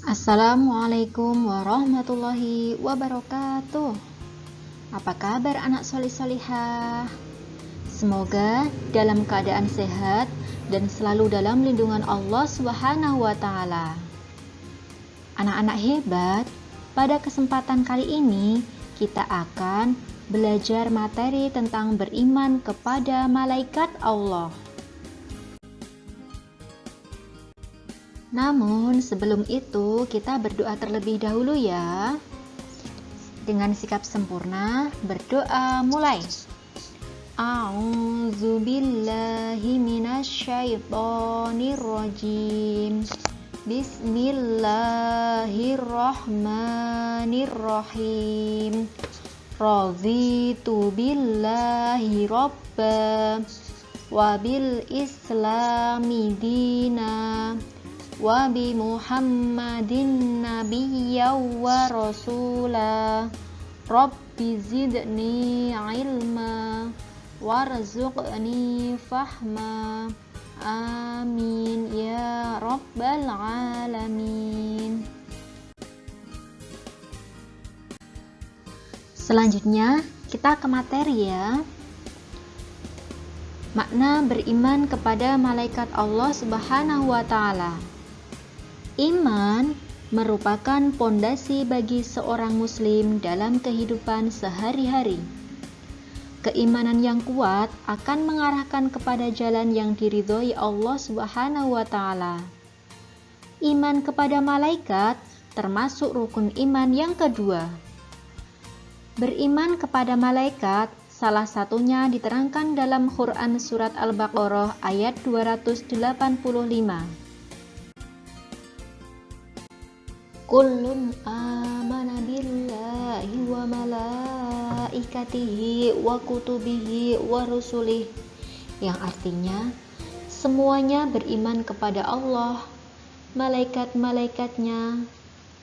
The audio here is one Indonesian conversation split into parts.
Assalamualaikum warahmatullahi wabarakatuh. Apa kabar anak solih-solihah? Semoga dalam keadaan sehat dan selalu dalam lindungan Allah Subhanahu wa Ta'ala. Anak-anak hebat, pada kesempatan kali ini kita akan belajar materi tentang beriman kepada malaikat Allah. Namun sebelum itu kita berdoa terlebih dahulu ya. Dengan sikap sempurna, berdoa mulai. A'udzubillahi minasyaitonirrajim. Bismillahirrahmanirrahim. Raditu billahi robba wa bil islami dina wa bi Muhammadin nabiyya wa rasula. Rabbi zidni ilma warzuqni fahma. Amin ya rabbal alamin. Selanjutnya kita ke materi ya. Makna beriman kepada malaikat Allah Subhanahu wa Ta'ala. Iman merupakan pondasi bagi seorang muslim dalam kehidupan sehari-hari. Keimanan yang kuat akan mengarahkan kepada jalan yang diridhoi Allah Subhanahu wa Ta'ala. Iman kepada malaikat termasuk rukun iman yang kedua. Beriman kepada malaikat salah satunya diterangkan dalam Quran surat Al-Baqarah ayat 285. Kullun amana billahi wa malaikatihi wa kutubihi wa rusulih, yang artinya semuanya beriman kepada Allah, malaikat-malaikatnya,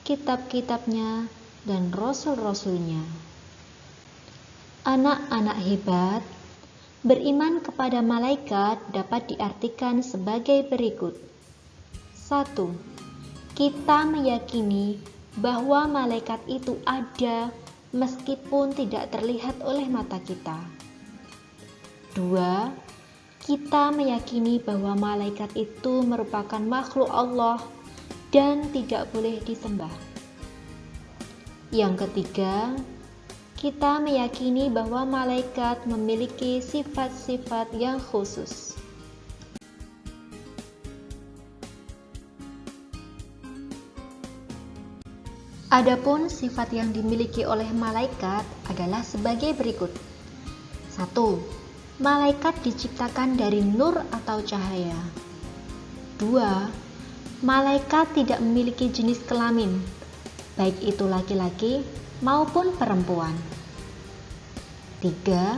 kitab-kitabnya, dan rasul-rasulnya. Anak-anak hebat, beriman kepada malaikat dapat diartikan sebagai berikut. 1. Kita meyakini bahwa malaikat itu ada meskipun tidak terlihat oleh mata kita. 2. Kita meyakini bahwa malaikat itu merupakan makhluk Allah dan tidak boleh disembah. Yang ketiga, kita meyakini bahwa malaikat memiliki sifat-sifat yang khusus. Adapun sifat yang dimiliki oleh malaikat adalah sebagai berikut. 1. Malaikat diciptakan dari nur atau cahaya. 2. Malaikat tidak memiliki jenis kelamin, baik itu laki-laki maupun perempuan. 3.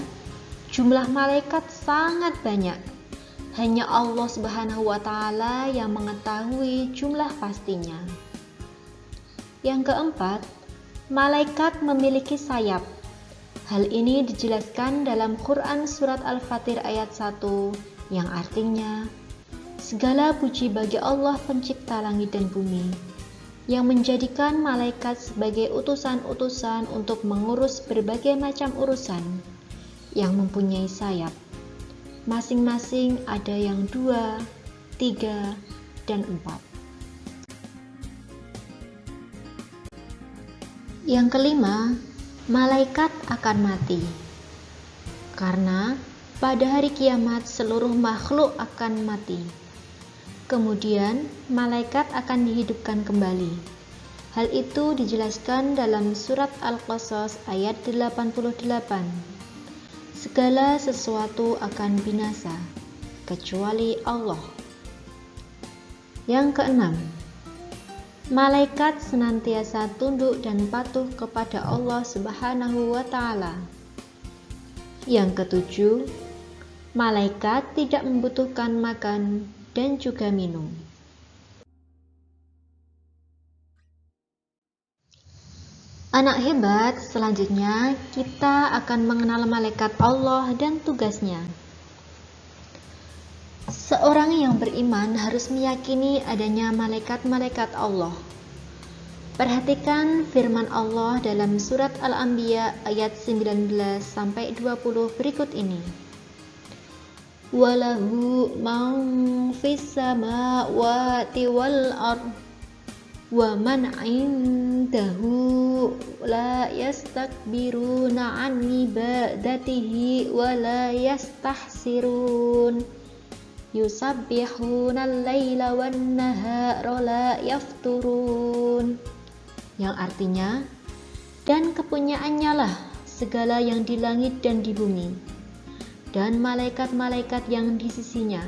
Jumlah malaikat sangat banyak. Hanya Allah Subhanahu wa Ta'ala yang mengetahui jumlah pastinya. Yang keempat, malaikat memiliki sayap. Hal ini dijelaskan dalam Quran surat Al-Fatir ayat 1 yang artinya, segala puji bagi Allah pencipta langit dan bumi, yang menjadikan malaikat sebagai utusan-utusan untuk mengurus berbagai macam urusan, yang mempunyai sayap. Masing-masing ada yang 2, 3, dan 4. Yang kelima, malaikat akan mati. Karena pada hari kiamat seluruh makhluk akan mati. Kemudian malaikat akan dihidupkan kembali. Hal itu dijelaskan dalam surat Al-Qasas ayat 88. Segala sesuatu akan binasa, kecuali Allah. Yang keenam, malaikat senantiasa tunduk dan patuh kepada Allah Subhanahu wa Ta'ala. Yang ketujuh, malaikat tidak membutuhkan makan dan juga minum. Anak hebat, selanjutnya kita akan mengenal malaikat Allah dan tugasnya. Seorang yang beriman harus meyakini adanya malaikat-malaikat Allah. Perhatikan firman Allah dalam surat Al-Anbiya ayat 19-20 berikut ini. Walahu man fis samawati wal ard wa man indahu la yastakbiruna an ibadatihi wa la yastahsirun yusabbihuna al-laila wan nahara la yafturun, yang artinya, dan kepunyaannya lah segala yang di langit dan di bumi, dan malaikat-malaikat yang di sisinya.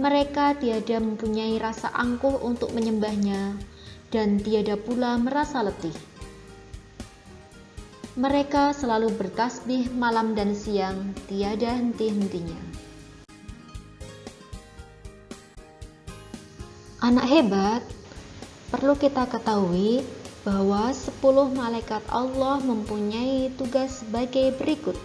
Mereka tiada mempunyai rasa angkuh untuk menyembahnya, dan tiada pula merasa letih. Mereka selalu bertasbih malam dan siang, tiada henti-hentinya. Anak hebat, perlu kita ketahui bahwa 10 malaikat Allah mempunyai tugas sebagai berikut.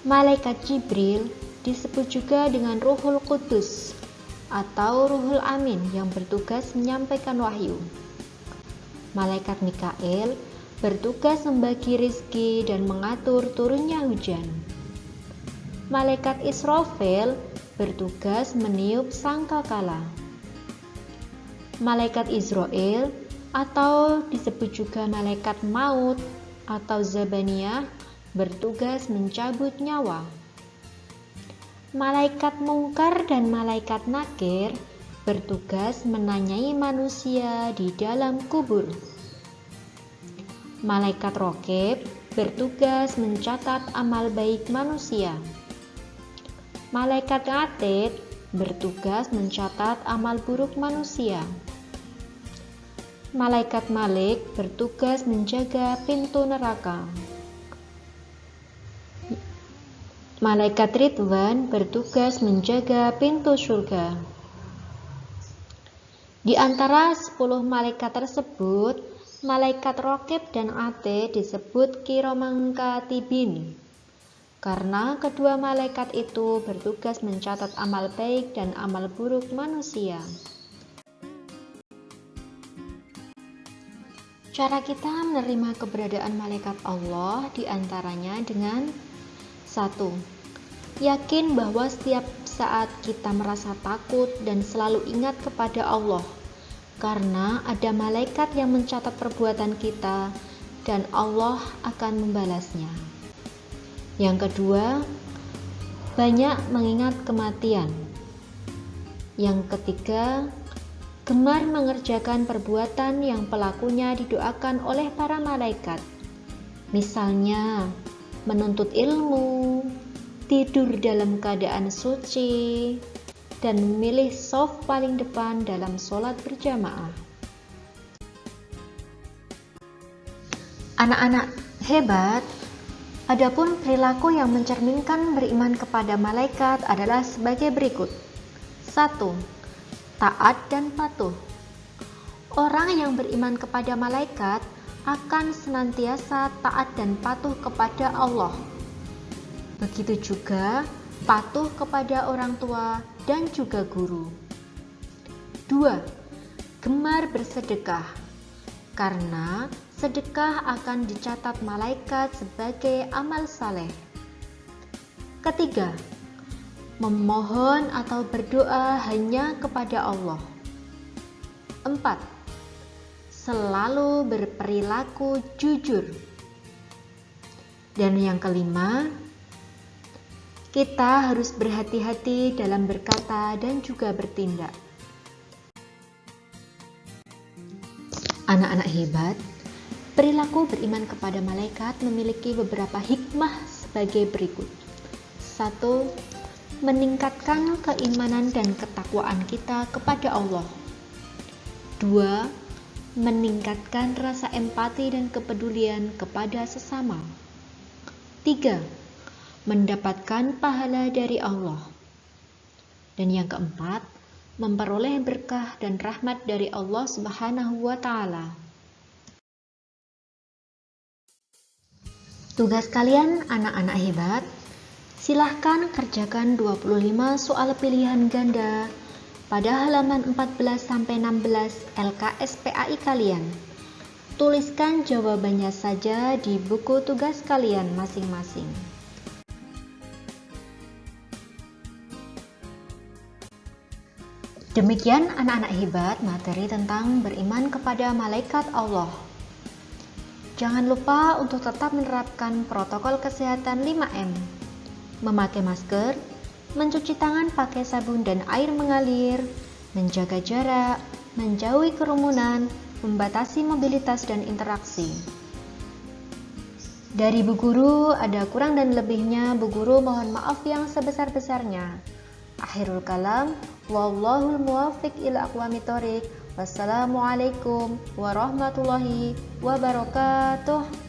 Malaikat Jibril disebut juga dengan Ruhul Qudus atau Ruhul Amin yang bertugas menyampaikan wahyu. Malaikat Mikail bertugas membagi rizki dan mengatur turunnya hujan. Malaikat Israfil bertugas meniup sangkakala. Malaikat Israel atau disebut juga malaikat maut atau Zabaniyah bertugas mencabut nyawa. Malaikat Mungkar dan malaikat Nakir bertugas menanyai manusia di dalam kubur. Malaikat Raqib bertugas mencatat amal baik manusia. Malaikat Atid bertugas mencatat amal buruk manusia. Malaikat Malik bertugas menjaga pintu neraka. Malaikat Ridwan bertugas menjaga pintu surga. Di antara 10 malaikat tersebut, malaikat Raqib dan Atid disebut Kiraman Katibin, karena kedua malaikat itu bertugas mencatat amal baik dan amal buruk manusia. Cara kita menerima keberadaan malaikat Allah diantaranya dengan 1. Yakin bahwa setiap saat kita merasa takut dan selalu ingat kepada Allah, karena ada malaikat yang mencatat perbuatan kita dan Allah akan membalasnya. Yang kedua, banyak mengingat kematian. Yang ketiga, gemar mengerjakan perbuatan yang pelakunya didoakan oleh para malaikat. Misalnya, menuntut ilmu, tidur dalam keadaan suci, dan memilih shaf paling depan dalam sholat berjamaah. Anak-anak hebat, adapun perilaku yang mencerminkan beriman kepada malaikat adalah sebagai berikut. 1. Taat dan patuh. Orang yang beriman kepada malaikat akan senantiasa taat dan patuh kepada Allah. Begitu juga patuh kepada orang tua dan juga guru. 2. Gemar bersedekah, karena sedekah akan dicatat malaikat sebagai amal saleh. Ketiga, memohon atau berdoa hanya kepada Allah. 4. Selalu berperilaku jujur. Dan yang kelima, kita harus berhati-hati dalam berkata dan juga bertindak. Anak-anak hebat, perilaku beriman kepada malaikat memiliki beberapa hikmah sebagai berikut. 1. Meningkatkan keimanan dan ketakwaan kita kepada Allah. 2. Meningkatkan rasa empati dan kepedulian kepada sesama. 3. Mendapatkan pahala dari Allah. Dan yang keempat, memperoleh berkah dan rahmat dari Allah Subhanahu wa Ta'ala. Tugas kalian anak-anak hebat, silahkan kerjakan 25 soal pilihan ganda pada halaman 14-16 LKSPAI kalian. Tuliskan jawabannya saja di buku tugas kalian masing-masing. Demikian anak-anak hebat materi tentang beriman kepada malaikat Allah. Jangan lupa untuk tetap menerapkan protokol kesehatan 5M. Memakai masker, mencuci tangan pakai sabun dan air mengalir, menjaga jarak, menjauhi kerumunan, membatasi mobilitas dan interaksi. Dari Bu Guru, ada kurang dan lebihnya, Bu Guru mohon maaf yang sebesar-besarnya. Akhirul kalam, wallahul muwaffiq ila aqwamit thoriq. Wassalamualaikum warahmatullahi wabarakatuh.